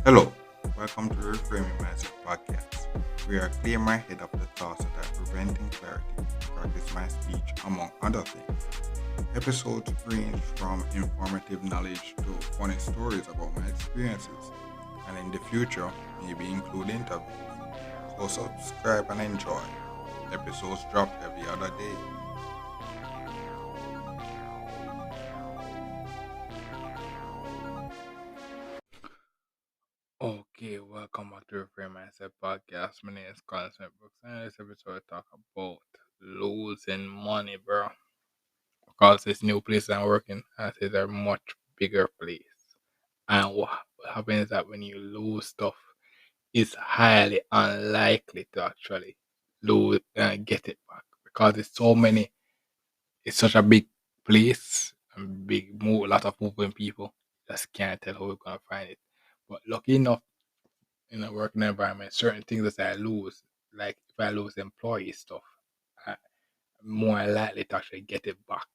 Hello, welcome to the Reframing Mindset podcast. We are clear my head of the thoughts that are preventing clarity to practice my speech, among other things. Episodes range from informative knowledge to funny stories about my experiences, and in the future, maybe include interviews. So subscribe and enjoy. Episodes drop every other day. Okay, welcome back to the Frame Mindset Podcast. My name is Colin Smith Brooks, and this episode I talk about losing money, bro. Because this new place I'm working at is a much bigger place. And what happens is that when you lose stuff, it's highly unlikely to actually lose and get it back because it's so many. It's such a big place and big move, a lot of moving people. Just can't tell how we're gonna find it. But lucky enough, in a working environment, certain things that I lose, like if I lose employee stuff, I'm more likely to actually get it back.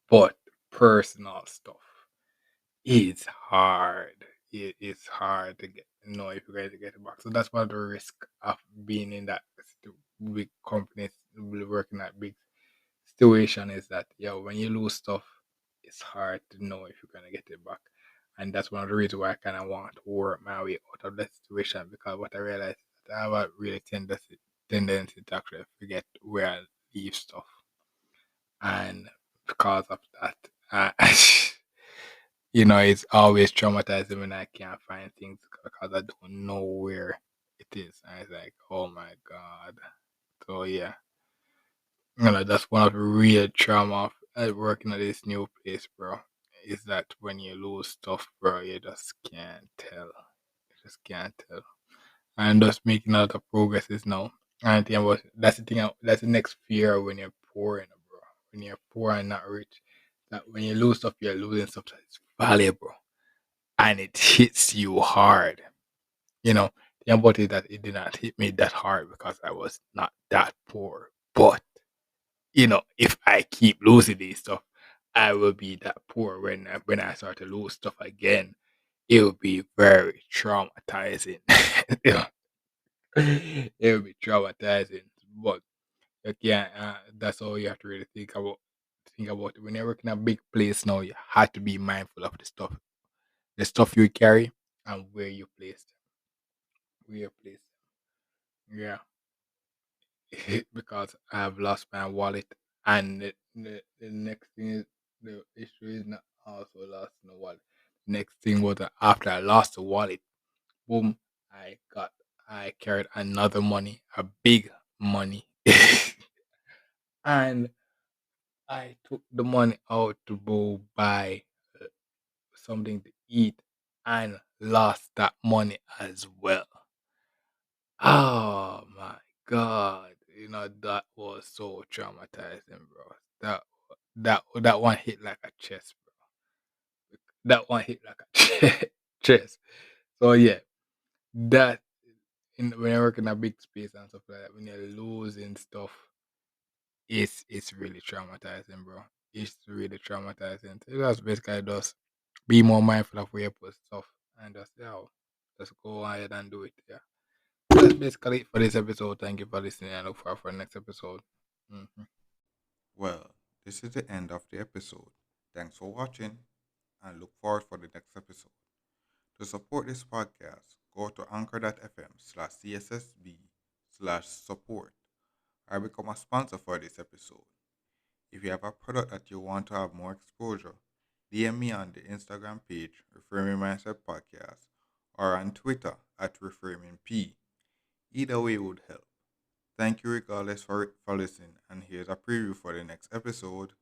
But personal stuff is hard. It is hard to get know if you're going to get it back. So that's one of the risk of being in that big companies, working at big situation is that when you lose stuff, it's hard to know if you're gonna get it back. And that's one of the reasons why I kind of want to work my way out of that situation because what I realized is that I have a really tendency to actually forget where I leave stuff, and because of that, it's always traumatizing when I can't find things because I don't know where it is, and it's like, oh my god. So yeah, that's one of the real trauma of working at this new place, bro. Is that when you lose stuff, bro, you just can't tell. You just can't tell. And just making a lot of progresses now. And that's the thing. That's the next fear when you're poor, bro. When you're poor and not rich, that when you lose stuff, you're losing stuff that's valuable, and it hits you hard. The thing about it that it did not hit me that hard because I was not that poor, but if I keep losing these stuff, I will be that poor when I start to lose stuff again. It will be very traumatizing. Yeah, it will be traumatizing. But yeah, that's all you have to really think about. Think about it. When you're working a big place now, you have to be mindful of the stuff you carry, and where you place them. Where you place them. Yeah. Because I have lost my wallet, and the next thing is the issue is not also lost the wallet. Next thing was that after I lost the wallet, boom, I carried another money, a big money, and I took the money out to go buy something to eat, and lost that money as well. Oh my god. That was so traumatizing, bro. That one hit like a chest, bro. That one hit like a chest. So yeah, that when you work in a big space and stuff like that, when you're losing stuff, it's really traumatizing, bro. It's really traumatizing. So that's basically just be more mindful of where you put stuff and just go ahead and do it. Yeah. That's basically it for this episode. Thank you for listening. I look forward for the next episode. Mhm. Well, this is the end of the episode. Thanks for watching and look forward for the next episode. To support this podcast, go to anchor.fm/cssb/support or become a sponsor for this episode. If you have a product that you want to have more exposure, DM me on the Instagram page, Reframing Mindset Podcast, or on Twitter at ReframingP. Either way would help. Thank you regardless for listening, and here's a preview for the next episode.